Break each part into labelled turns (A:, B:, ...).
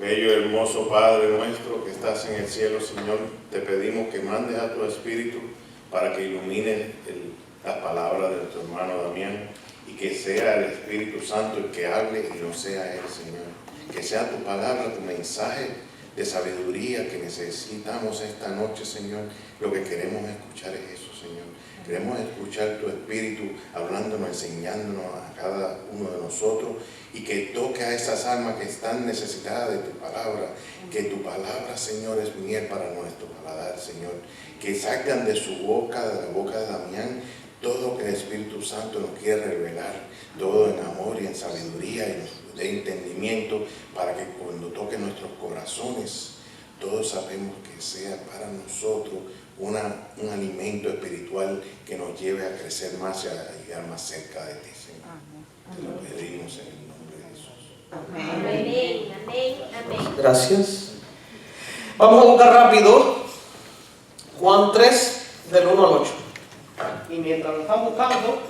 A: Bello y hermoso Padre nuestro que estás en el cielo, Señor, te pedimos que mandes a tu Espíritu para que ilumine las palabras de tu hermano Damián y que sea el Espíritu Santo el que hable y no sea él, Señor. Que sea tu palabra, tu mensaje de sabiduría que necesitamos esta noche, Señor. Lo que queremos escuchar es eso, Señor. Queremos escuchar tu Espíritu hablándonos, enseñándonos a cada uno de nosotros y que toque a esas almas que están necesitadas de tu palabra. Que tu palabra, Señor, es miel para nuestro paladar, Señor. Que salgan de su boca, de la boca de Damián, todo lo que el Espíritu Santo nos quiere revelar, todo en amor y en sabiduría y de entendimiento, para que cuando toque nuestros corazones, todos sabemos que sea para nosotros un alimento espiritual que nos lleve a crecer más y a llegar más cerca de ti, Señor. Te lo pedimos en el nombre de Jesús.
B: Amén, amén, amén.
C: Gracias. Vamos a buscar rápido Juan 3, del 1 al 8. Y mientras lo están buscando,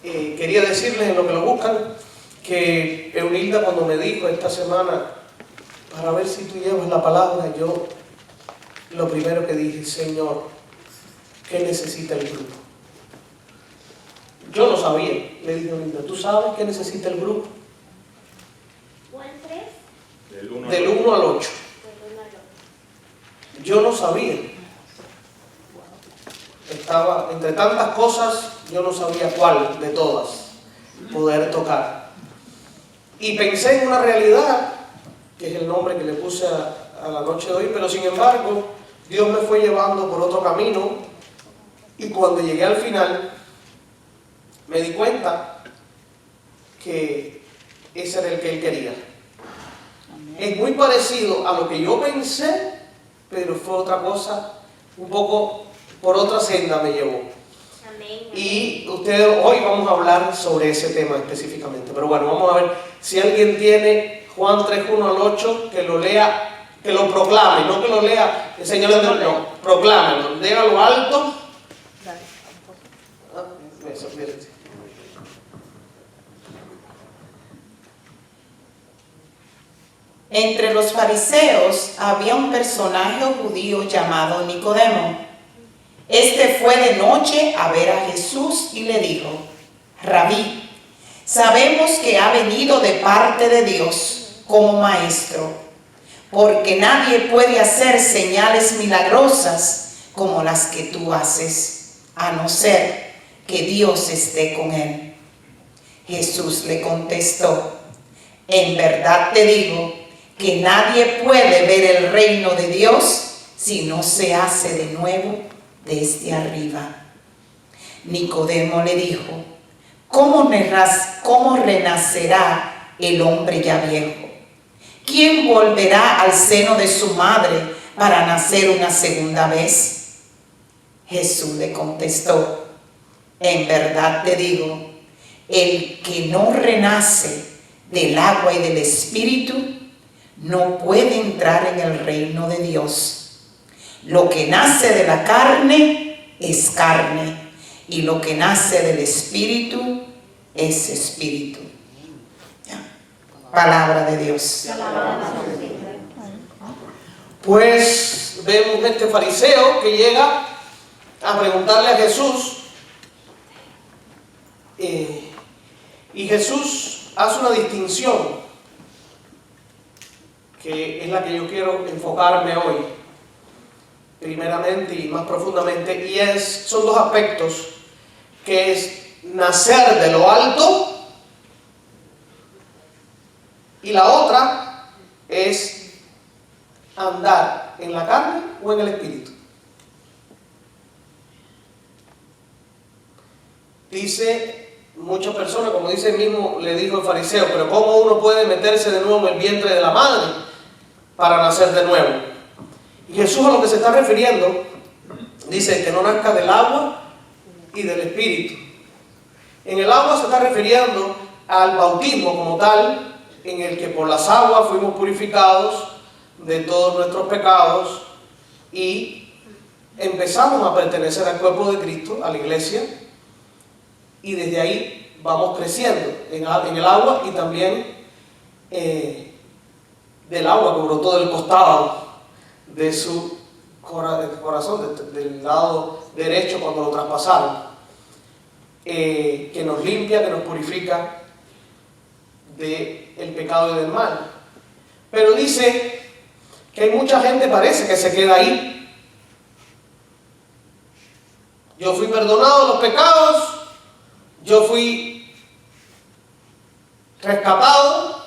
C: quería decirles en lo que lo buscan que Eunilda, cuando me dijo esta semana para ver si tú llevas la palabra, yo lo primero que dije: Señor, ¿qué necesita el grupo? Yo no sabía. Le dije a Eunilda: ¿tú sabes qué necesita el grupo?
B: Juan 3,
A: Del 1
C: Del 1 al 8. Yo no sabía. Estaba entre tantas cosas, yo no sabía cuál de todas poder tocar. Y pensé en una realidad, que es el nombre que le puse a la noche de hoy, pero sin embargo, Dios me fue llevando por otro camino, y cuando llegué al final, me di cuenta que ese era el que Él quería. Es muy parecido a lo que yo pensé, pero fue otra cosa, un poco por otra senda me llevó.
B: amén.
C: Y ustedes, hoy vamos a hablar sobre ese tema específicamente. Pero bueno, vamos a ver si alguien tiene Juan 3, 1 al 8, que lo lea, que lo proclame, no que lo lea el Señor, no, proclámelo, déjalo alto. Eso, fíjense.
D: Entre los fariseos había un personaje judío llamado Nicodemo. Este fue de noche a ver a Jesús y le dijo: Rabí, sabemos que ha venido de parte de Dios como maestro, porque nadie puede hacer señales milagrosas como las que tú haces, a no ser que Dios esté con él. Jesús le contestó: en verdad te digo que nadie puede ver el reino de Dios si no se hace de nuevo desde arriba. Nicodemo le dijo: ¿Cómo renacerá el hombre ya viejo? ¿Quién volverá al seno de su madre para nacer una segunda vez? Jesús le contestó: en verdad te digo, el que no renace del agua y del Espíritu no puede entrar en el reino de Dios. Lo que nace de la carne es carne, y lo que nace del Espíritu es Espíritu. ¿Ya? Palabra de Dios.
C: Pues vemos este fariseo que llega a preguntarle a Jesús, y Jesús hace una distinción que es la que yo quiero enfocarme hoy primeramente y más profundamente, y son dos aspectos, que es nacer de lo alto, y la otra es andar en la carne o en el Espíritu. Dice muchas personas, como dice el mismo, le dijo el fariseo: pero ¿cómo uno puede meterse de nuevo en el vientre de la madre para nacer de nuevo? Y Jesús a lo que se está refiriendo, dice que no nazca del agua y del Espíritu. En el agua se está refiriendo al bautismo como tal, en el que por las aguas fuimos purificados de todos nuestros pecados y empezamos a pertenecer al cuerpo de Cristo, a la iglesia, y desde ahí vamos creciendo en el agua y también del agua que brotó del costado de su corazón, del lado derecho cuando lo traspasaron, que nos limpia, que nos purifica del pecado y del mal. Pero dice que hay mucha gente, parece que se queda ahí. Yo fui perdonado de los pecados, yo fui rescatado,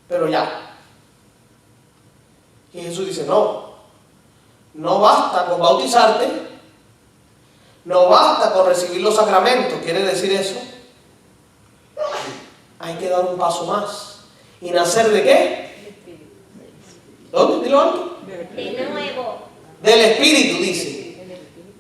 C: pero ya. Y Jesús dice, no basta con bautizarte, no basta con recibir los sacramentos. ¿Quiere decir eso? Hay que dar un paso más. ¿Y nacer de qué? ¿Dónde? Dilo alto.
B: De nuevo.
C: Del Espíritu, dice.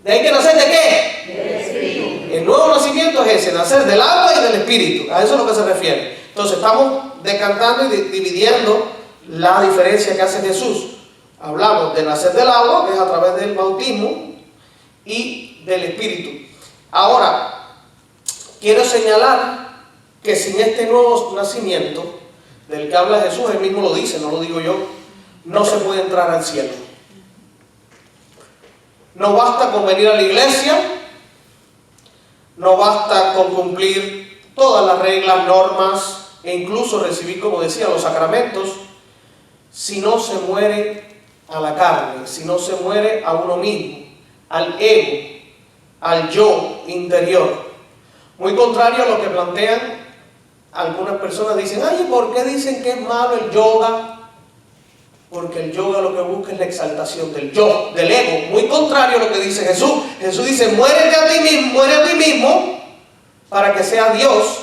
C: ¿De hay que nacer de qué?
B: Del Espíritu.
C: El nuevo nacimiento es ese, nacer del agua y del Espíritu. A eso es lo que se refiere. Entonces estamos decantando y dividiendo la diferencia que hace Jesús. Hablamos de nacer del agua, que es a través del bautismo, y del Espíritu. Ahora, quiero señalar que sin este nuevo nacimiento, del que habla Jesús, él mismo lo dice, no lo digo yo, no se puede entrar al cielo. No basta con venir a la iglesia, no basta con cumplir todas las reglas, normas, e incluso recibir, como decía, los sacramentos, si no se muere a la carne, si no se muere a uno mismo, al ego, al yo interior. Muy contrario a lo que plantean algunas personas. Dicen, ay, ¿por qué dicen que es malo el yoga? Porque el yoga lo que busca es la exaltación del yo, del ego. Muy contrario a lo que dice Jesús. Jesús dice, muere a ti mismo para que sea Dios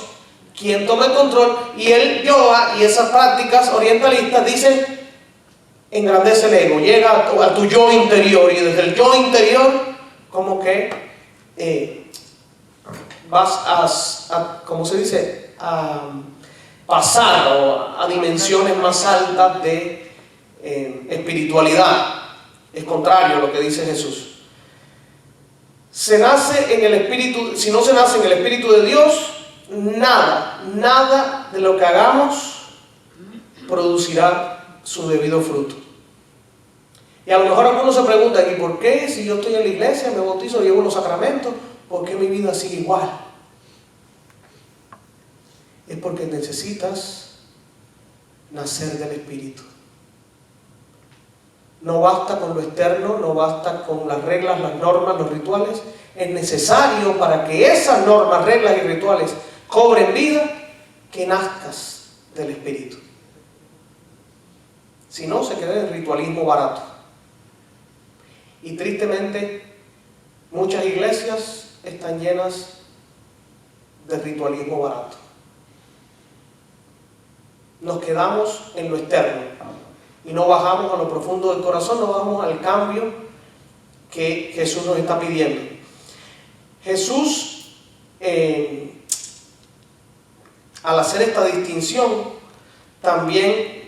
C: quien tome el control. Y el yoga y esas prácticas orientalistas dicen, engrandece el ego, llega a tu yo interior, y desde el yo interior como que vas a ¿cómo se dice? A pasar a dimensiones más altas de espiritualidad. Es contrario a lo que dice Jesús. Se nace en el Espíritu. Si no se nace en el Espíritu de Dios, nada de lo que hagamos producirá su debido fruto. Y a lo mejor algunos se preguntan, ¿y por qué si yo estoy en la iglesia, me bautizo, llevo los sacramentos, por qué mi vida sigue igual? Es porque necesitas nacer del Espíritu. No basta con lo externo, no basta con las reglas, las normas, los rituales. Es necesario, para que esas normas, reglas y rituales cobren vida, que nazcas del Espíritu. Si no, se queda en el ritualismo barato. Y tristemente, muchas iglesias están llenas de ritualismo barato. Nos quedamos en lo externo y no bajamos a lo profundo del corazón, no bajamos al cambio que Jesús nos está pidiendo. Jesús, al hacer esta distinción, también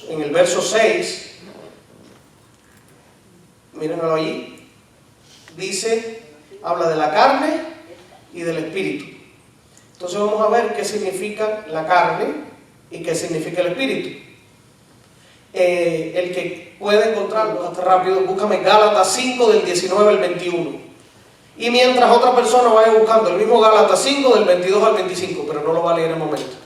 C: en el verso 6, mírenlo allí, dice, habla de la carne y del espíritu. Entonces vamos a ver qué significa la carne y qué significa el espíritu. El que pueda encontrarlo, hasta rápido, búscame Gálatas 5 del 19 al 21. Y mientras otra persona vaya buscando el mismo Gálatas 5 del 22 al 25, pero no lo va a leer en el momento.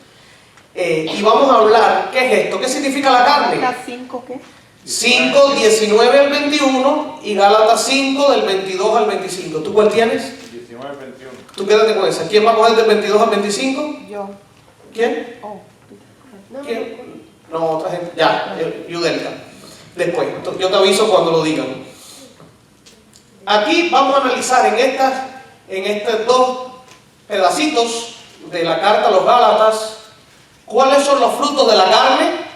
C: Y vamos a hablar, ¿qué es esto? ¿Qué significa la carne?
D: ¿Gálatas 5 qué?
C: 5, 19 al 21 y Gálatas 5 del 22 al 25. ¿Tú cuál tienes?
A: 19 al 21.
C: Tú quédate con esa. ¿Quién va a coger del 22 al 25?
D: Yo.
C: ¿Quién?
D: Oh.
C: ¿Quién? No, otra gente. Ya, Yudelka. Después, yo te aviso cuando lo digan. Aquí vamos a analizar en estos dos pedacitos de la carta a los Gálatas cuáles son los frutos de la carne,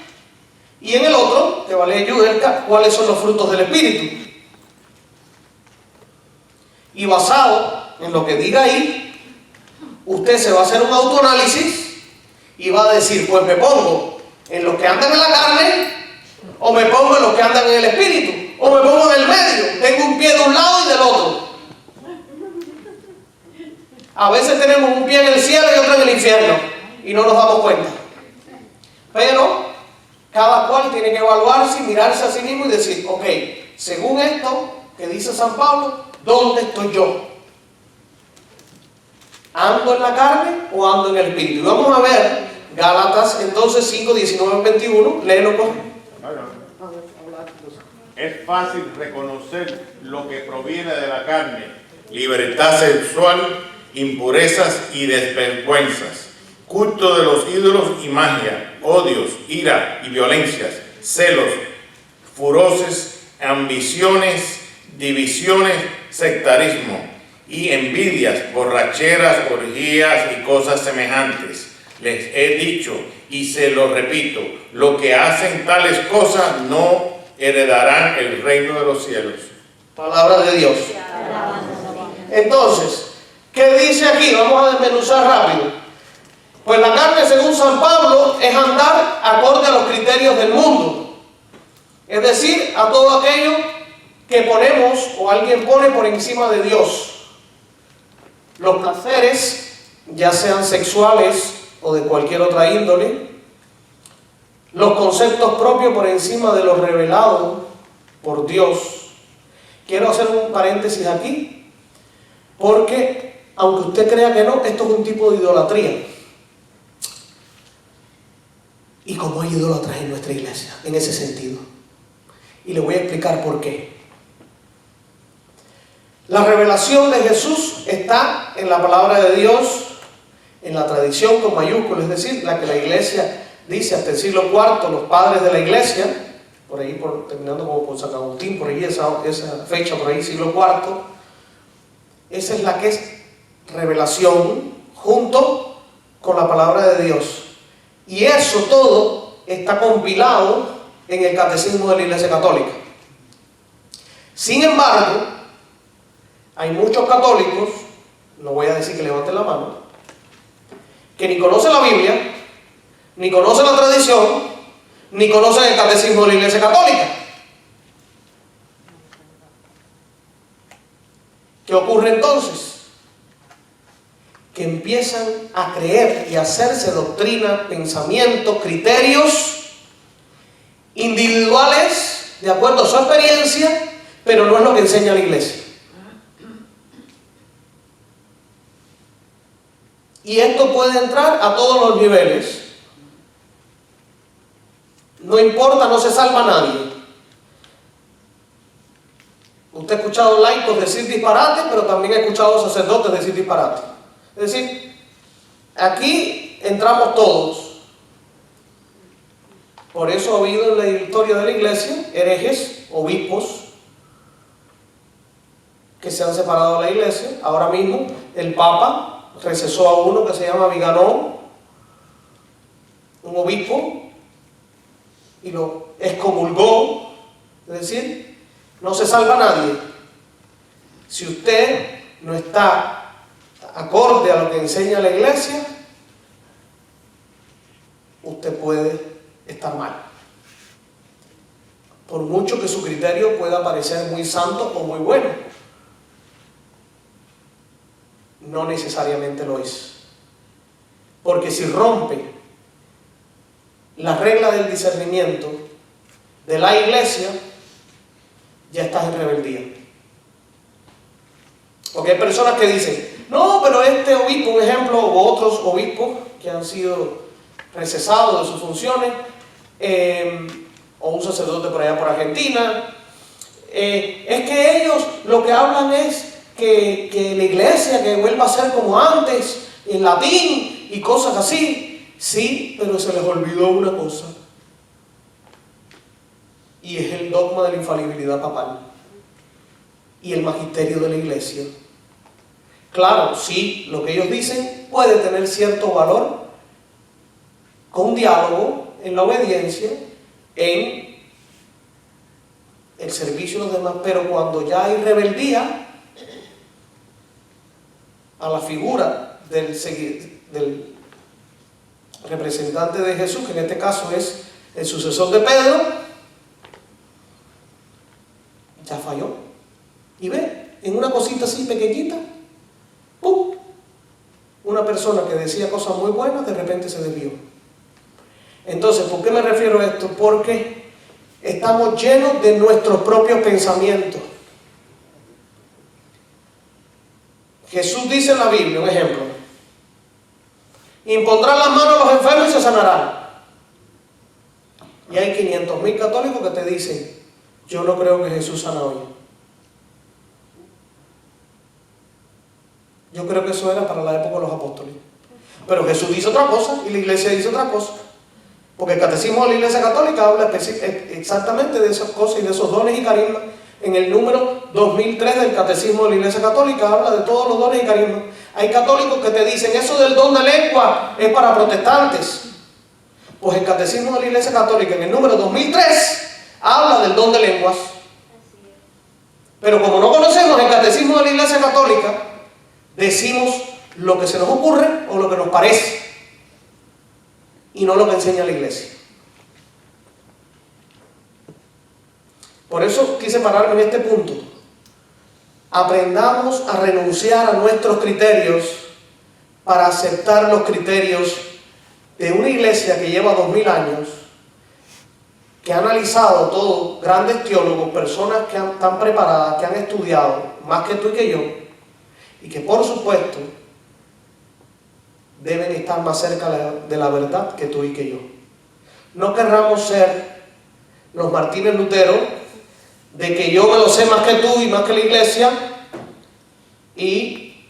C: y en el otro, que va a leer Yudelka, cuáles son los frutos del Espíritu. Y basado en lo que diga ahí, usted se va a hacer un autoanálisis y va a decir, pues me pongo en los que andan en la carne, o me pongo en los que andan en el Espíritu, o me pongo en el medio, tengo un pie de un lado y del otro. A veces tenemos un pie en el cielo y otro en el infierno y no nos damos cuenta. Pero cada cual tiene que evaluarse y mirarse a sí mismo y decir, ok, según esto que dice San Pablo, ¿dónde estoy yo? ¿Ando en la carne o ando en el espíritu? Y vamos a ver Gálatas entonces 5, 19, 21. Léelo, pues.
A: Es fácil reconocer lo que proviene de la carne: libertad sexual, impurezas y desvergüenzas, culto de los ídolos y magia, odios, ira y violencias, celos, furores, ambiciones, divisiones, sectarismo y envidias, borracheras, orgías y cosas semejantes. Les he dicho y se lo repito, lo que hacen tales cosas no heredarán el reino de los cielos.
C: Palabra de Dios. Entonces, ¿qué dice aquí? Vamos a desmenuzar rápido. Pues la carne, según San Pablo, es andar acorde a los criterios del mundo. Es decir, a todo aquello que ponemos o alguien pone por encima de Dios. Los placeres, ya sean sexuales o de cualquier otra índole. Los conceptos propios por encima de lo revelado por Dios. Quiero hacer un paréntesis aquí, porque aunque usted crea que no, esto es un tipo de idolatría. Y como hay idólatras en nuestra iglesia, en ese sentido. Y le voy a explicar por qué. La revelación de Jesús está en la palabra de Dios, en la tradición con mayúsculas, es decir, la que la iglesia dice hasta el siglo IV, los padres de la iglesia, por ahí, terminando como por San Agustín, por ahí esa fecha, por ahí siglo IV, esa es la que es revelación junto con la palabra de Dios. Y eso todo está compilado en el catecismo de la Iglesia Católica. Sin embargo, hay muchos católicos, no voy a decir que levanten la mano, que ni conocen la Biblia, ni conocen la tradición, ni conocen el catecismo de la Iglesia Católica. ¿Qué ocurre entonces? Que empiezan a creer y a hacerse doctrina, pensamientos, criterios individuales de acuerdo a su experiencia, pero no es lo que enseña la iglesia. Y esto puede entrar a todos los niveles. No importa, no se salva nadie. Usted ha escuchado laicos decir disparates, pero también ha escuchado sacerdotes decir disparates. Es decir, aquí entramos todos. Por eso ha habido en la historia de la iglesia herejes, obispos, que se han separado de la iglesia. Ahora mismo el Papa recesó a uno que se llama Viganó, un obispo, y lo excomulgó. Es decir, no se salva nadie. Si usted no está acorde a lo que enseña la iglesia, usted puede estar mal. Por mucho que su criterio pueda parecer muy santo o muy bueno, no necesariamente lo es. Porque si rompe la regla del discernimiento de la iglesia, ya estás en rebeldía. Porque hay personas que dicen, no, pero este obispo, un ejemplo, o otros obispos que han sido recesados de sus funciones, o un sacerdote por allá por Argentina, es que ellos lo que hablan es que la iglesia que vuelva a ser como antes, en latín y cosas así. Sí, pero se les olvidó una cosa, y es el dogma de la infalibilidad papal y el magisterio de la iglesia. Claro, sí, lo que ellos dicen puede tener cierto valor con diálogo, en la obediencia, en el servicio a los demás, pero cuando ya hay rebeldía a la figura del representante de Jesús, que en este caso es el sucesor de Pedro, ya falló. Y ve, en una cosita así pequeñita, ¡pum!, persona que decía cosas muy buenas, de repente se desvió. Entonces, ¿por qué me refiero a esto? Porque estamos llenos de nuestros propios pensamientos. Jesús dice en la Biblia, un ejemplo: impondrán las manos a los enfermos y se sanarán. Y hay 500.000 católicos que te dicen: yo no creo que Jesús sana hoy. Yo creo que eso era para la época de los apóstoles. Pero Jesús dice otra cosa y la iglesia dice otra cosa. Porque el catecismo de la Iglesia Católica habla exactamente de esas cosas y de esos dones y carismas. En el número 2003 del catecismo de la Iglesia Católica habla de todos los dones y carismas. Hay católicos que te dicen: eso del don de lengua es para protestantes. Pues el catecismo de la Iglesia Católica en el número 2003 habla del don de lenguas. Pero como no conocemos el catecismo de la Iglesia Católica, decimos lo que se nos ocurre o lo que nos parece y no lo que enseña la iglesia. Por eso quise pararme en este punto. Aprendamos a renunciar a nuestros criterios para aceptar los criterios de una iglesia que lleva 2000 años, que ha analizado todo, grandes teólogos, personas que están preparadas, que han estudiado más que tú y que yo, y que por supuesto deben estar más cerca de la verdad que tú y que yo. No querramos ser los Martínez Lutero, de que yo me lo sé más que tú y más que la iglesia, y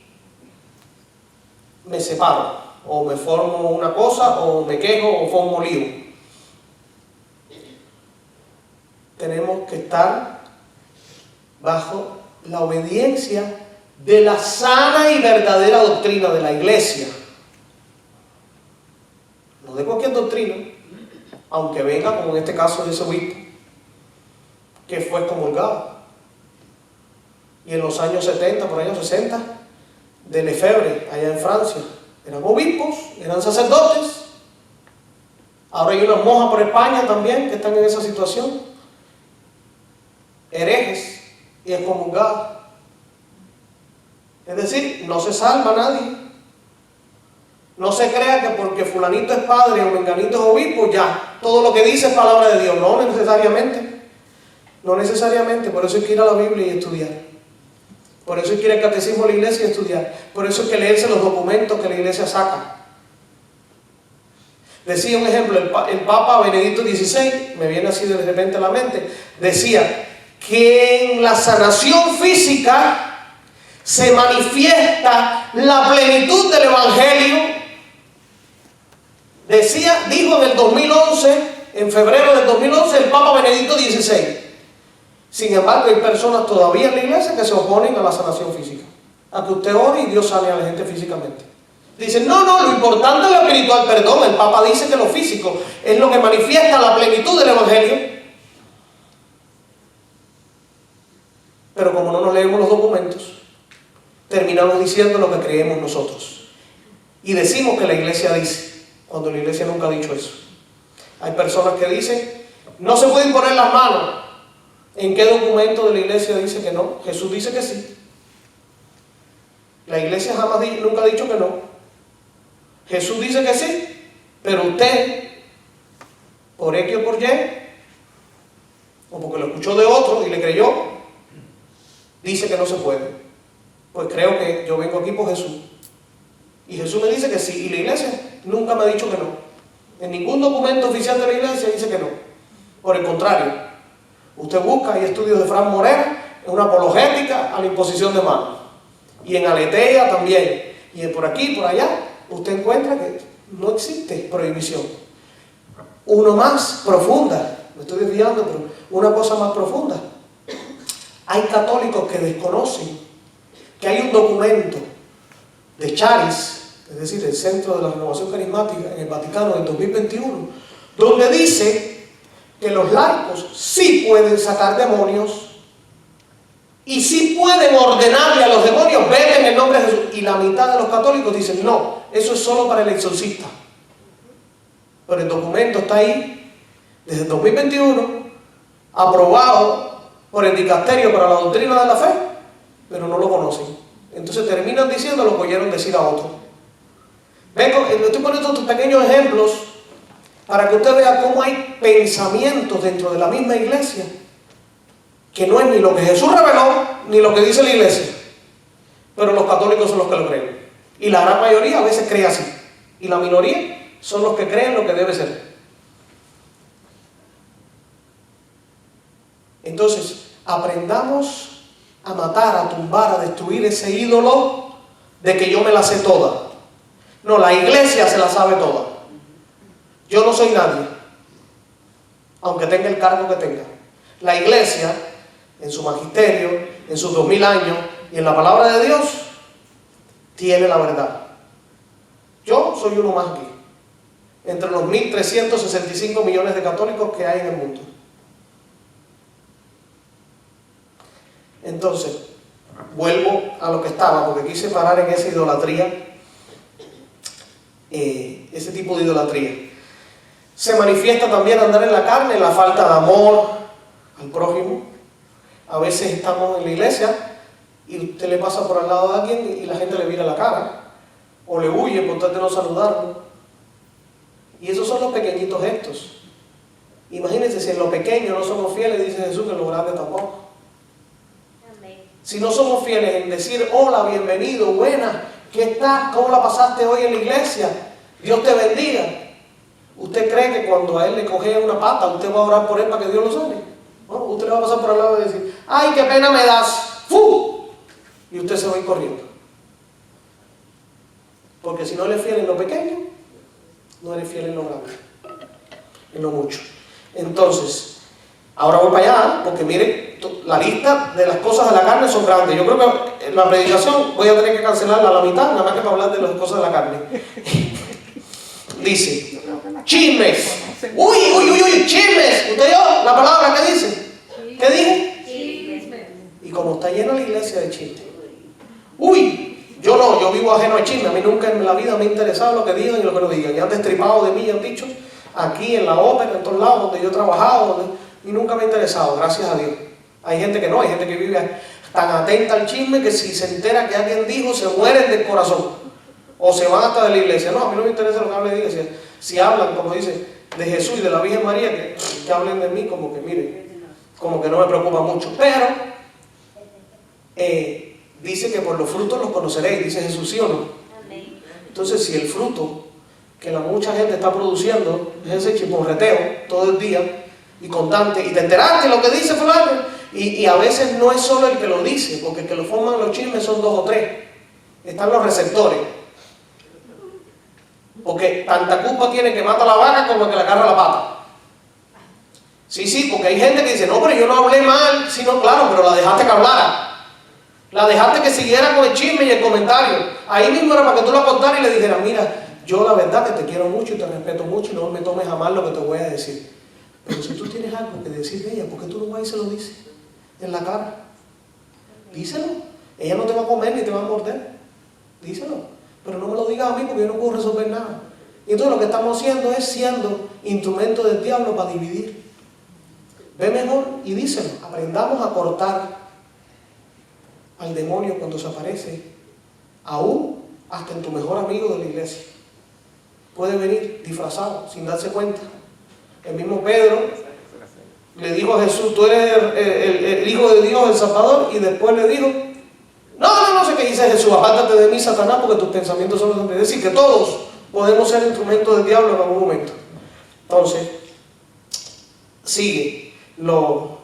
C: me separo, o me formo una cosa, o me quejo, o formo lío. Tenemos que estar bajo la obediencia de la sana y verdadera doctrina de la iglesia. No de cualquier doctrina, aunque venga, como en este caso de ese obispo, que fue excomulgado. Y en los años 70, por años 60, de Lefebvre, allá en Francia, eran obispos, eran sacerdotes. Ahora hay unas monjas por España también que están en esa situación, herejes y excomulgados. Es decir, no se salva nadie. No se crea que porque fulanito es padre o menganito es obispo, ya, todo lo que dice es palabra de Dios. No necesariamente. No necesariamente. Por eso hay que ir a la Biblia y estudiar. Por eso hay que ir al catecismo de la iglesia y estudiar. Por eso hay que leerse los documentos que la iglesia saca. Decía un ejemplo, el Papa Benedicto XVI, me viene así de repente a la mente, decía que en la sanación física se manifiesta la plenitud del Evangelio. Dijo en el 2011, en febrero del 2011, el Papa Benedicto XVI. Sin embargo, hay personas todavía en la iglesia que se oponen a la sanación física, a que usted ore y Dios sane a la gente físicamente. Dicen: no, lo importante es lo espiritual. Perdón, el Papa dice que lo físico es lo que manifiesta la plenitud del Evangelio. Pero como no nos leemos los documentos, terminamos diciendo lo que creemos nosotros. Y decimos que la iglesia dice, cuando la iglesia nunca ha dicho eso. Hay personas que dicen: no se pueden poner las manos. ¿En qué documento de la iglesia dice que no? Jesús dice que sí. La iglesia nunca ha dicho que no. Jesús dice que sí, pero usted, por X o por Y, o porque lo escuchó de otro y le creyó, dice que no se puede. Pues creo que yo vengo aquí por Jesús. Y Jesús me dice que sí, y la iglesia nunca me ha dicho que no. En ningún documento oficial de la iglesia dice que no. Por el contrario, usted busca, hay estudios de Fran Morera, en una apologética a la imposición de manos. Y en Aleteia también. Y por aquí, por allá, usted encuentra que no existe prohibición. Uno más profunda, me estoy desviando, pero una cosa más profunda. Hay católicos que desconocen que hay un documento de Charis, es decir, el Centro de la Renovación Carismática en el Vaticano del 2021, donde dice que los laicos sí pueden sacar demonios y sí pueden ordenarle a los demonios: vete en el nombre de Jesús. Y la mitad de los católicos dicen: no, eso es solo para el exorcista. Pero el documento está ahí desde el 2021, aprobado por el Dicasterio para la Doctrina de la Fe, pero no lo conocen. Entonces terminan diciendo lo que oyeron decir a otros. Estoy poniendo estos pequeños ejemplos para que usted vea cómo hay pensamientos dentro de la misma iglesia que no es ni lo que Jesús reveló, ni lo que dice la iglesia. Pero los católicos son los que lo creen. Y la gran mayoría a veces cree así. Y la minoría son los que creen lo que debe ser. Entonces, aprendamos a matar, a tumbar, a destruir ese ídolo de que yo me la sé toda. No, la iglesia se la sabe toda. Yo no soy nadie, aunque tenga el cargo que tenga. La iglesia, en su magisterio, en sus 2000 años y en la palabra de Dios, tiene la verdad. Yo soy uno más aquí, entre los 1.365 millones de católicos que hay en el mundo. Entonces, vuelvo a lo que estaba, porque quise parar en esa idolatría, ese tipo de idolatría. Se manifiesta también andar en la carne, la falta de amor al prójimo. A veces estamos en la iglesia y usted le pasa por al lado a alguien y la gente le mira la cara, o le huye por tratar de no saludarlo. Y esos son los pequeñitos gestos. Imagínense, si en lo pequeño no somos fieles, dice Jesús, que en lo grande tampoco. Si no somos fieles en decir, hola, bienvenido, buena, ¿qué tal? ¿Cómo la pasaste hoy en la iglesia? Dios te bendiga. ¿Usted cree que cuando a él le coge una pata, usted va a orar por él para que Dios lo sane? ¿No? Usted le va a pasar por al lado y decir, ¡ay, qué pena me das! ¡Fu! Y usted se va a ir corriendo. Porque si no eres fiel en lo pequeño, no eres fiel en lo grande, en lo mucho. Entonces, ahora voy para allá, porque mire, la lista de las cosas de la carne son grandes. Yo creo que en la predicación voy a tener que cancelarla a la mitad, nada más que para hablar de las cosas de la carne. Dice, chismes. Uy, chismes. ¿Usted oyó la palabra que dice? ¿Qué dije?
B: Chismes.
C: Y como está llena la iglesia de chismes. Uy, yo vivo ajeno al chisme. A mí nunca en la vida me ha interesado lo que digan y lo que no digan. Y han destripado de mí y han dicho, aquí en la ópera, en todos lados donde yo he trabajado, y nunca me ha interesado, gracias a Dios. Hay gente que no, hay gente que vive tan atenta al chisme que si se entera que alguien dijo, se mueren del corazón. O se van hasta de la iglesia. No, a mí no me interesa lo que hable de iglesia. Si hablan, como dice, de Jesús y de la Virgen María, que hablen de mí, como que miren, como que no me preocupa mucho. Pero, dice que por los frutos los conoceréis, dice Jesús, ¿sí o no? Entonces, si el fruto que la mucha gente está produciendo es ese chismorreteo todo el día y constante, y te enteraste lo que dice fulano, y a veces no es solo el que lo dice, porque el que lo forman los chismes son 2 o 3. Están los receptores. Porque tanta culpa tiene que mata la vaca como el que le agarra la pata. Sí, porque hay gente que dice, no, pero yo no hablé mal, sino claro, pero la dejaste que hablara. La dejaste que siguiera con el chisme y el comentario. Ahí mismo era para que tú la contaras y le dijeras, mira, yo la verdad que te quiero mucho y te respeto mucho y no me tomes jamás lo que te voy a decir. Pero si tú tienes algo que decir de ella, ¿por qué tú no vas y se lo dices en la cara? Díselo. Ella no te va a comer ni te va a morder. Díselo. Pero no me lo digas a mí porque yo no puedo resolver nada. Y entonces lo que estamos haciendo es siendo instrumento del diablo para dividir. Ve mejor y díselo. Aprendamos a cortar al demonio cuando se aparece, aún hasta en tu mejor amigo de la iglesia. Puede venir disfrazado, sin darse cuenta. El mismo Pedro le dijo a Jesús, tú eres el Hijo de Dios, el Salvador, y después le dijo, no sé qué dice Jesús, apártate de mí, Satanás, porque tus pensamientos son los de decir que todos podemos ser instrumentos del diablo en algún momento. Entonces, sigue los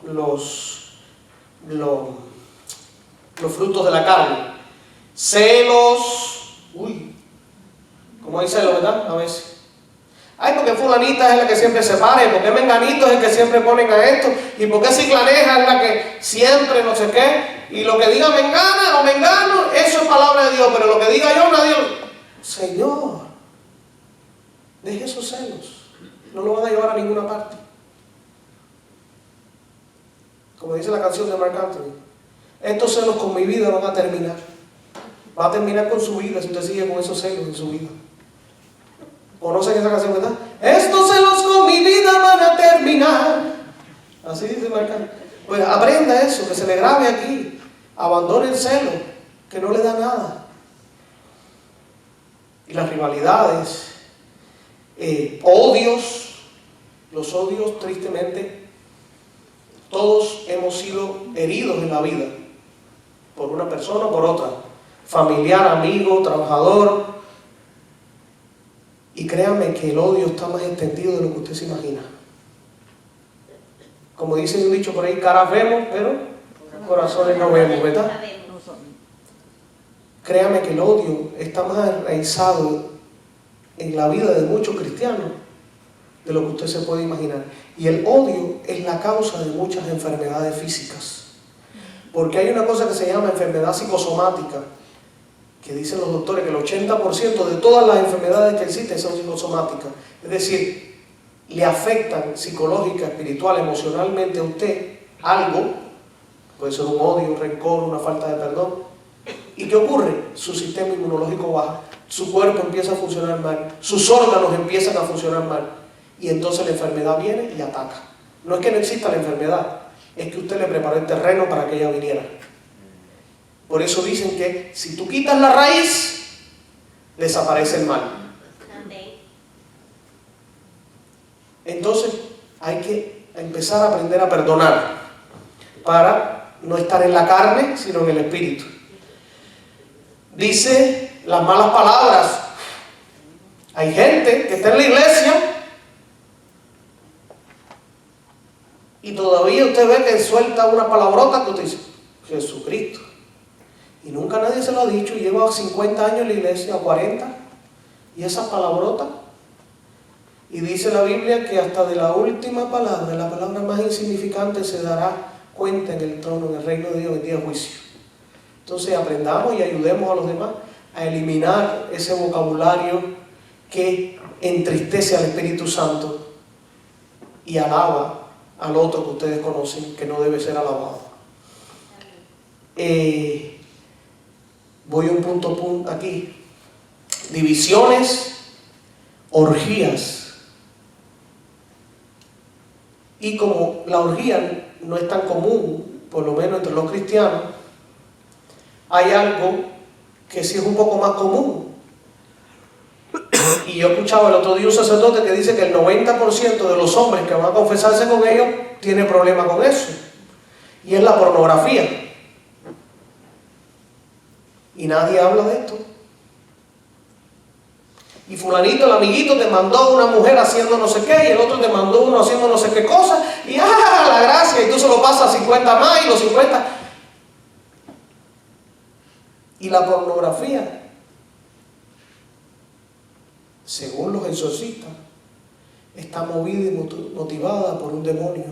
C: frutos de la carne. Celos. Como hay celos, ¿verdad? A veces. Ay, porque fulanita es la que siempre se para, y porque menganito es el que siempre ponen a esto, y porque ciclaneja es la que siempre no sé qué, y lo que diga mengana o mengano, eso es palabra de Dios, pero lo que diga yo nadie lo... Señor, deje esos celos, no lo van a llevar a ninguna parte. Como dice la canción de Marc Anthony, estos celos con mi vida van a terminar. Va a terminar con su vida si usted sigue con esos celos en su vida. ¿Conocen esa canción, verdad? Estos celos con mi vida van a terminar. Así dice Marc Anthony. Pues aprenda eso, que se le grabe aquí. Abandone el celo, que no le da nada. las rivalidades, odios. Los odios, tristemente, todos hemos sido heridos en la vida, por una persona o por otra, familiar, amigo, trabajador. Y créanme que el odio está más extendido de lo que usted se imagina. Como dice un dicho por ahí, caras vemos, pero corazones no vemos, ¿verdad? Créame que el odio está más arraigado en la vida de muchos cristianos de lo que usted se puede imaginar. Y el odio es la causa de muchas enfermedades físicas. Porque hay una cosa que se llama enfermedad psicosomática, que dicen los doctores que el 80% de todas las enfermedades que existen son psicosomáticas. Es decir, le afectan psicológica, espiritual, emocionalmente a usted algo, puede ser un odio, un rencor, una falta de perdón. ¿Y qué ocurre? Su sistema inmunológico baja, su cuerpo empieza a funcionar mal, sus órganos empiezan a funcionar mal, y entonces la enfermedad viene y ataca. No es que no exista la enfermedad, es que usted le preparó el terreno para que ella viniera. Por eso dicen que si tú quitas la raíz, desaparece el mal. Entonces hay que empezar a aprender a perdonar para no estar en la carne, sino en el espíritu. Dice las malas palabras. Hay gente que está en la iglesia y todavía usted ve que suelta una palabrota que usted dice, Jesucristo. Y nunca nadie se lo ha dicho, y lleva 50 años en la iglesia, 40, y esa palabrota. Y dice la Biblia que hasta de la última palabra, la palabra más insignificante, se dará cuenta en el trono, en el reino de Dios, en el día de juicio. Entonces aprendamos y ayudemos a los demás a eliminar ese vocabulario que entristece al Espíritu Santo y alaba al otro que ustedes conocen, que no debe ser alabado. Voy a un punto aquí. Divisiones, orgías. Y como la orgía no es tan común, por lo menos entre los cristianos, hay algo que sí es un poco más común. Y yo escuchaba el otro día un sacerdote que dice que el 90% de los hombres que van a confesarse con ellos tiene problema con eso. Y es la pornografía. Y nadie habla de esto. Y fulanito, el amiguito, te mandó una mujer haciendo no sé qué, y el otro te mandó uno haciendo no sé qué cosa, y la gracia, y tú se lo pasas a 50 más, y los 50. Y la pornografía, según los exorcistas, está movida y motivada por un demonio.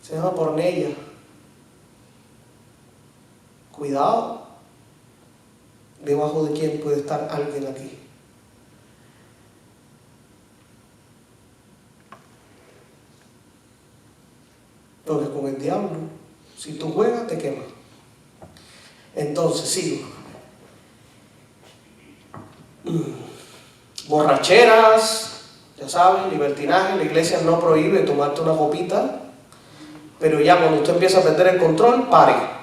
C: Se llama porneia. Cuidado, debajo de quién puede estar alguien aquí. Porque con el diablo, si tú juegas, te quemas. Entonces, sigo. Borracheras, ya saben, libertinaje. La iglesia no prohíbe tomarte una copita, pero ya cuando usted empieza a perder el control, pare.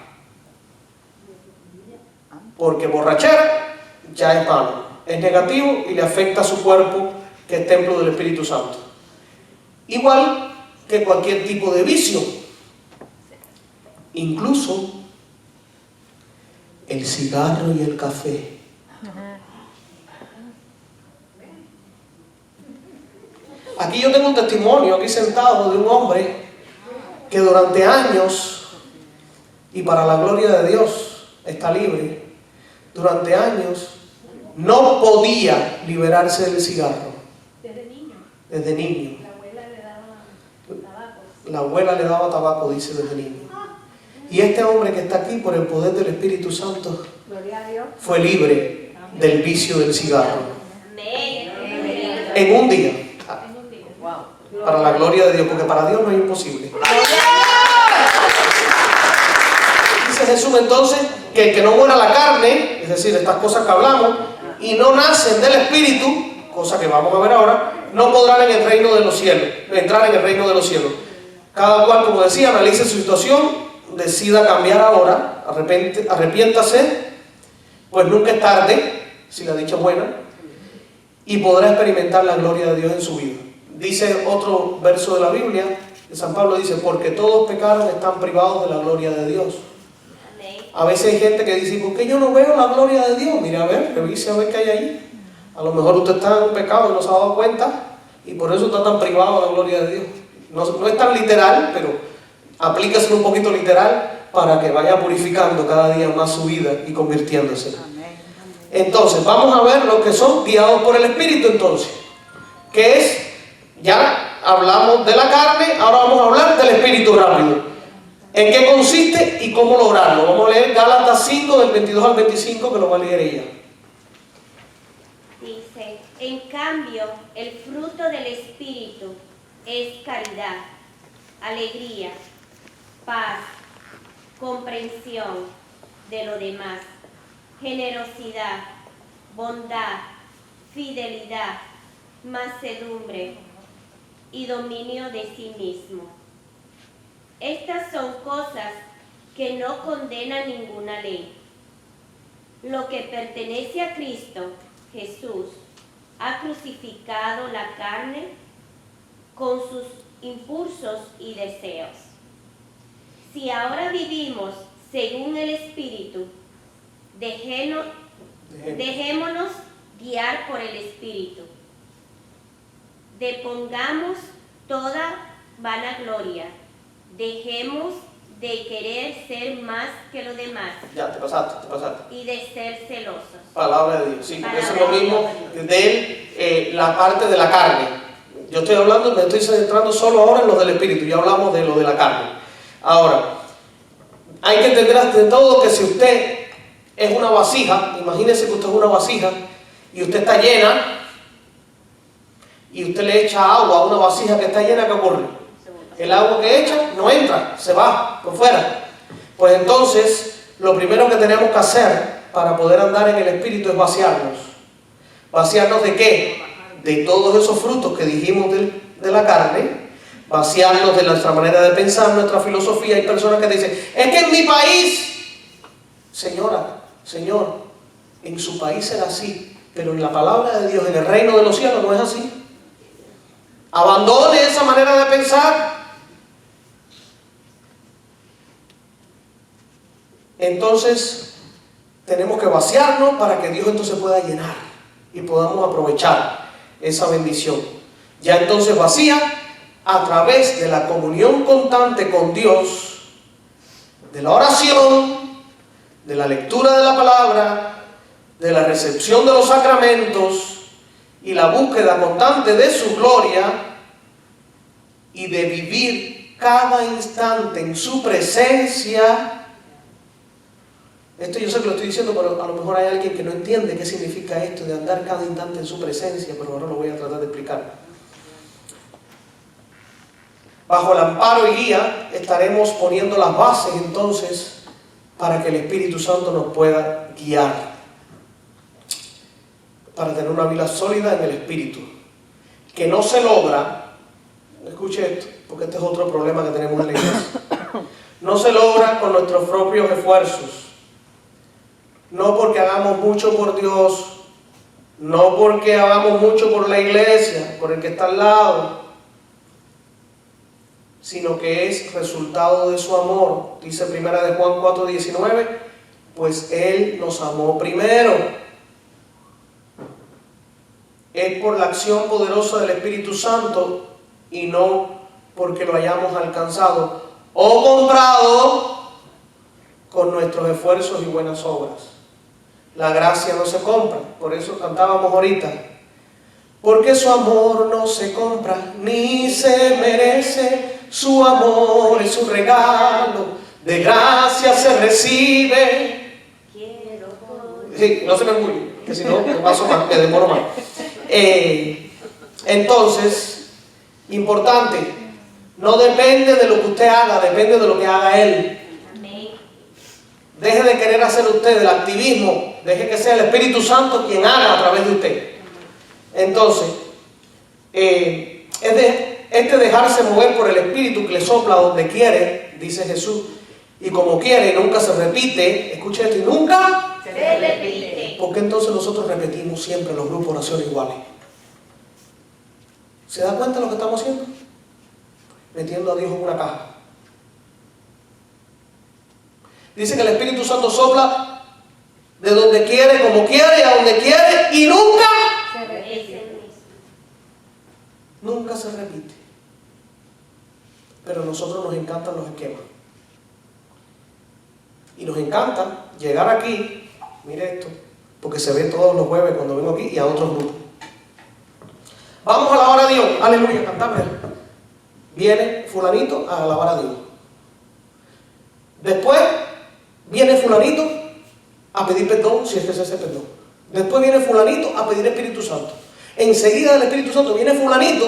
C: Porque borrachera ya es malo, es negativo y le afecta a su cuerpo, que es templo del Espíritu Santo. Igual que cualquier tipo de vicio, incluso el cigarro y el café. Aquí yo tengo un testimonio, aquí sentado, de un hombre que durante años, y para la gloria de Dios, está libre. Durante años no podía liberarse del cigarro.
B: Desde niño.
C: Desde niño.
B: La abuela le daba tabaco.
C: La abuela le daba tabaco, dice, desde niño. Y este hombre que está aquí, por el poder del Espíritu Santo,
B: Gloria a Dios.
C: fue libre del vicio del cigarro.
B: Amén.
C: En un día.
B: En un día. Wow.
C: Para la gloria de Dios, porque para Dios no es imposible. Dice Jesús entonces que el que no muera la carne, es decir, estas cosas que hablamos, y no nacen del Espíritu, cosa que vamos a ver ahora, no podrán en el reino de los cielos, entrar en el reino de los cielos. Cada cual, como decía, analice su situación, decida cambiar ahora, arrepiéntase, pues nunca es tarde. si la dicha es buena, y podrá experimentar la gloria de Dios en su vida. Dice otro verso de la Biblia, de San Pablo, dice, porque todos pecaron, están privados de la gloria de Dios. A veces hay gente que dice, ¿por qué yo no veo la gloria de Dios? Mira, a ver, revise a ver qué hay ahí. A lo mejor usted está en un pecado y no se ha dado cuenta, y por eso está tan privado de la gloria de Dios. No es tan literal, pero aplíquese un poquito literal para que vaya purificando cada día más su vida y convirtiéndose. Entonces, vamos a ver lo que son guiados por el Espíritu entonces. Que es, ya hablamos de la carne, ahora vamos a hablar del Espíritu rápido. ¿En qué consiste y cómo lograrlo? Vamos a leer Gálatas 5, del 22 al 25, que lo va a leer ella.
B: Dice, en cambio, el fruto del Espíritu es caridad, alegría, paz, comprensión de lo demás, generosidad, bondad, fidelidad, mansedumbre y dominio de sí mismo. Estas son cosas que no condenan ninguna ley. Lo que pertenece a Cristo Jesús ha crucificado la carne con sus impulsos y deseos. Si ahora vivimos según el Espíritu, dejémonos guiar por el Espíritu. Depongamos toda vanagloria. Dejemos de querer ser más que los demás.
C: Ya, te pasaste.
B: Y de ser celosos.
C: Palabra de Dios, sí, porque eso es lo mismo de la parte de la carne. Yo estoy hablando, me estoy centrando solo ahora en lo del Espíritu, ya hablamos de lo de la carne. Ahora, hay que entender ante todo que si usted es una vasija, imagínese que usted es una vasija y usted está llena y usted le echa agua a una vasija que está llena, ¿qué ocurre? El agua que echa no entra, se va por fuera. Pues entonces, lo primero que tenemos que hacer para poder andar en el Espíritu es vaciarnos. ¿Vaciarnos de qué? De todos esos frutos que dijimos de la carne. Vaciarnos de nuestra manera de pensar, nuestra filosofía. Hay personas que dicen, es que en mi país, señora, señor, en su país era así, pero en la palabra de Dios, en el reino de los cielos, no es así. Abandone esa manera de pensar. Entonces, tenemos que vaciarnos para que Dios entonces pueda llenar y podamos aprovechar esa bendición. Ya entonces vacía a través de la comunión constante con Dios, de la oración, de la lectura de la palabra, de la recepción de los sacramentos y la búsqueda constante de su gloria y de vivir cada instante en su presencia. Esto yo sé que lo estoy diciendo, pero a lo mejor hay alguien que no entiende qué significa esto de andar cada instante en su presencia, pero ahora lo voy a tratar de explicar. Bajo el amparo y guía estaremos poniendo las bases entonces para que el Espíritu Santo nos pueda guiar, para tener una vida sólida en el Espíritu, que no se logra, escuche esto, porque este es otro problema que tenemos en la iglesia, no se logra con nuestros propios esfuerzos. No porque hagamos mucho por Dios, no porque hagamos mucho por la iglesia, por el que está al lado, sino que es resultado de su amor. Dice 1 Juan 4:19, pues Él nos amó primero. Es por la acción poderosa del Espíritu Santo y no porque lo hayamos alcanzado o comprado con nuestros esfuerzos y buenas obras. La gracia no se compra, por eso cantábamos ahorita. Porque su amor no se compra, ni se merece. Su amor es un regalo, de gracia se recibe. Sí, no se me engulle, que si no me paso más, me demoro más. Entonces, importante, no depende de lo que usted haga, depende de lo que haga Él. Deje de querer hacer usted el activismo, deje que sea el Espíritu Santo quien haga a través de usted. Entonces, dejarse mover por el Espíritu que le sopla donde quiere, dice Jesús, y como quiere, nunca se repite, escuche esto, y nunca
B: se repite. qué?
C: ¿Por qué entonces nosotros repetimos siempre los grupos de oración iguales? ¿Se da cuenta de lo que estamos haciendo? Metiendo a Dios en una caja. Dice que el Espíritu Santo sopla de donde quiere, como quiere, a donde quiere y nunca se repite. Pero a nosotros nos encantan los esquemas. Y nos encanta llegar aquí, mire esto, porque se ve todos los jueves cuando vengo aquí y a otros grupos. Vamos a alabar a Dios, aleluya, cantamos. Viene fulanito a alabar a Dios. Después viene fulanito a pedir perdón, si es que se hace perdón. Después viene fulanito a pedir Espíritu Santo. Enseguida del Espíritu Santo viene fulanito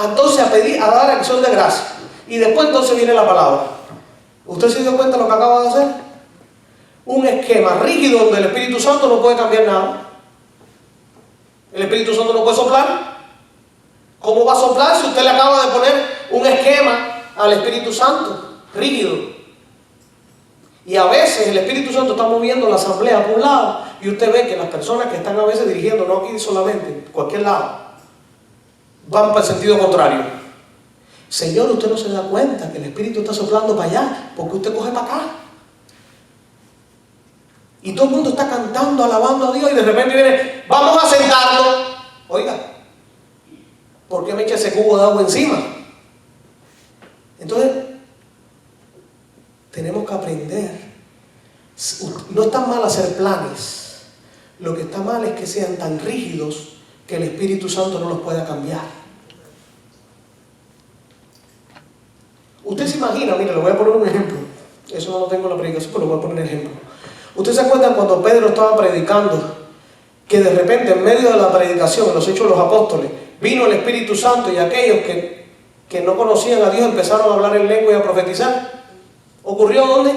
C: entonces a pedir, a dar acción de gracia. Y después entonces viene la palabra. ¿Usted se dio cuenta de lo que acaba de hacer? Un esquema rígido donde el Espíritu Santo no puede cambiar nada. El Espíritu Santo no puede soplar. ¿Cómo va a soplar si usted le acaba de poner un esquema al Espíritu Santo? Rígido. Y a veces el Espíritu Santo está moviendo la asamblea por un lado y usted ve que las personas que están a veces dirigiendo, no aquí solamente, en cualquier lado, van para el sentido contrario. Señor, usted no se da cuenta que el Espíritu está soplando para allá porque usted coge para acá. Y todo el mundo está cantando, alabando a Dios y de repente viene, vamos a sentarnos. Oiga, ¿por qué me echa ese cubo de agua encima? Entonces, tenemos que aprender. No está mal hacer planes. Lo que está mal es que sean tan rígidos que el Espíritu Santo no los pueda cambiar. Usted se imagina, mire, le voy a poner un ejemplo. Eso no lo tengo en la predicación, pero le voy a poner un ejemplo. ¿Usted se acuerdan cuando Pedro estaba predicando? Que de repente en medio de la predicación, en los Hechos de los Apóstoles, vino el Espíritu Santo y aquellos que no conocían a Dios empezaron a hablar en lengua y a profetizar. ¿Ocurrió dónde?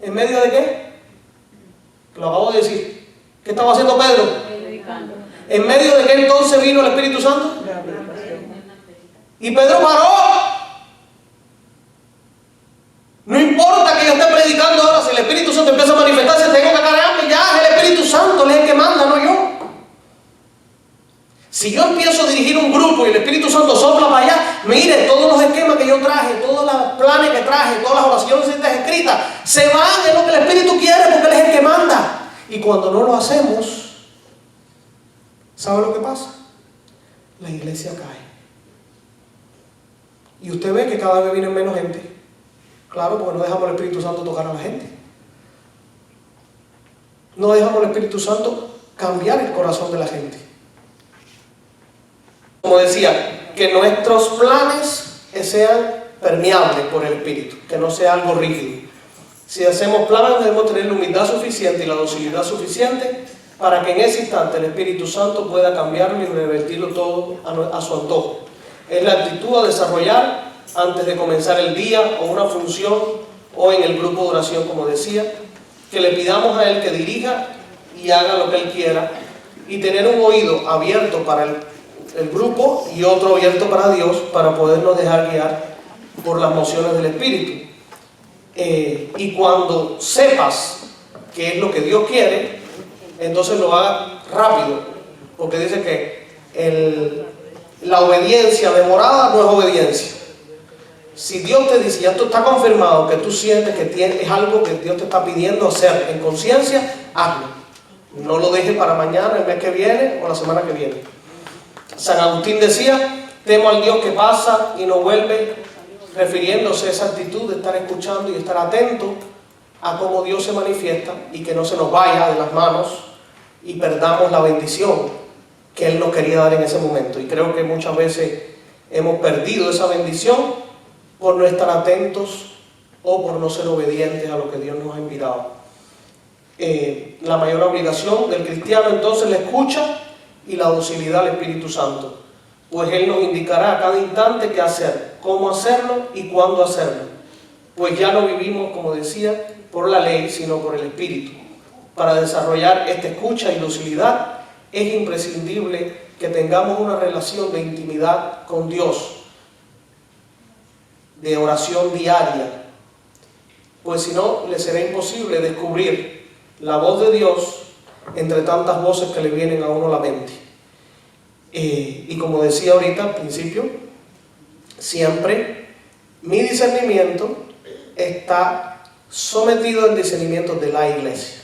C: ¿En medio de qué? Lo acabo de decir. ¿Qué estaba haciendo Pedro? Predicando. ¿En medio de qué entonces vino el Espíritu Santo? Y Pedro paró. No importa que yo esté predicando ahora, si el Espíritu Santo empieza a manifestarse, tengo que cargarme, ya es el Espíritu Santo, él es el que manda, no yo. Si yo empiezo a dirigir un grupo y el Espíritu Santo sopla para allá, mire, todos los esquemas que yo traje, todos los planes que traje, todas las oraciones escritas, se van en lo que el Espíritu quiere porque él es el que manda. Y cuando no lo hacemos, ¿sabe lo que pasa? La iglesia cae. Y usted ve que cada vez viene menos gente. Claro, porque no dejamos al Espíritu Santo tocar a la gente. No dejamos al Espíritu Santo cambiar el corazón de la gente. Como decía, que nuestros planes sean permeables por el Espíritu, que no sea algo rígido. Si hacemos planes debemos tener la humildad suficiente y la docilidad suficiente para que en ese instante el Espíritu Santo pueda cambiarlo y revertirlo todo a su antojo. Es la actitud a desarrollar antes de comenzar el día o una función o en el grupo de oración, como decía, que le pidamos a Él que dirija y haga lo que Él quiera y tener un oído abierto para el grupo y otro abierto para Dios para podernos dejar guiar por las mociones del Espíritu. Y cuando sepas qué es lo que Dios quiere, entonces lo haga rápido, porque dice que la obediencia demorada no es obediencia. Si Dios te dice, ya esto está confirmado, que tú sientes que es algo que Dios te está pidiendo hacer en conciencia, hazlo. No lo dejes para mañana, el mes que viene o la semana que viene. San Agustín decía, temo al Dios que pasa y no vuelve, refiriéndose a esa actitud de estar escuchando y estar atento a cómo Dios se manifiesta y que no se nos vaya de las manos y perdamos la bendición que Él nos quería dar en ese momento. Y creo que muchas veces hemos perdido esa bendición por no estar atentos o por no ser obedientes a lo que Dios nos ha invitado. La mayor obligación del cristiano entonces la escucha y la docilidad al Espíritu Santo, pues Él nos indicará a cada instante qué hacer, cómo hacerlo y cuándo hacerlo, pues ya no vivimos, como decía, por la ley, sino por el Espíritu. Para desarrollar esta escucha y docilidad es imprescindible que tengamos una relación de intimidad con Dios, de oración diaria, pues si no, le será imposible descubrir la voz de Dios entre tantas voces que le vienen a uno a la mente. Y como decía ahorita al principio, siempre mi discernimiento está sometido al discernimiento de la iglesia.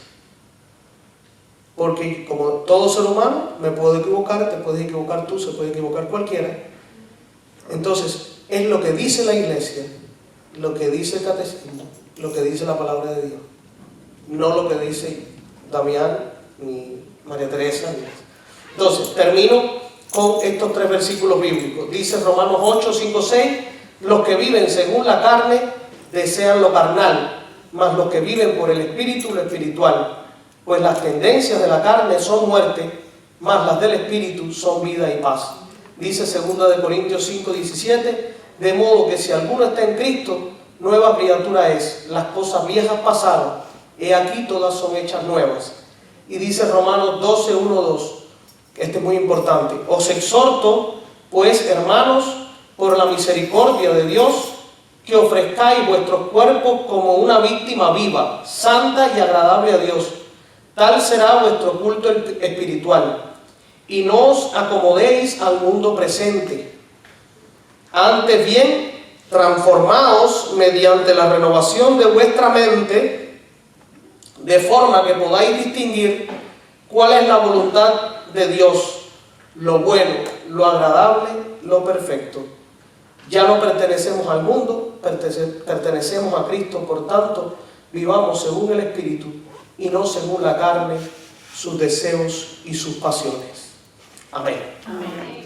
C: Porque como todo ser humano, me puedo equivocar, te puedes equivocar tú, se puede equivocar cualquiera. Entonces, es lo que dice la iglesia, lo que dice el catecismo, lo que dice la palabra de Dios. No lo que dice Damián, ni María Teresa. Entonces, termino con estos 3 versículos bíblicos. Dice Romanos 8, 5, 6, los que viven según la carne desean lo carnal, mas los que viven por el Espíritu lo espiritual. Pues las tendencias de la carne son muerte, mas las del Espíritu son vida y paz. Dice 2 Corintios 5, 17, de modo que si alguno está en Cristo, nueva criatura es, las cosas viejas pasaron, he aquí todas son hechas nuevas. Y dice Romanos 12, 1, 2, este es muy importante, os exhorto, pues hermanos, por la misericordia de Dios, que ofrezcáis vuestros cuerpos como una víctima viva, santa y agradable a Dios. Tal será vuestro culto espiritual. Y no os acomodéis al mundo presente. Antes bien, transformaos mediante la renovación de vuestra mente, de forma que podáis distinguir cuál es la voluntad de Dios, lo bueno, lo agradable, lo perfecto. Ya no pertenecemos al mundo, pertenecemos a Cristo, por tanto, vivamos según el Espíritu y no según la carne, sus deseos y sus pasiones. Amén.
B: Amén.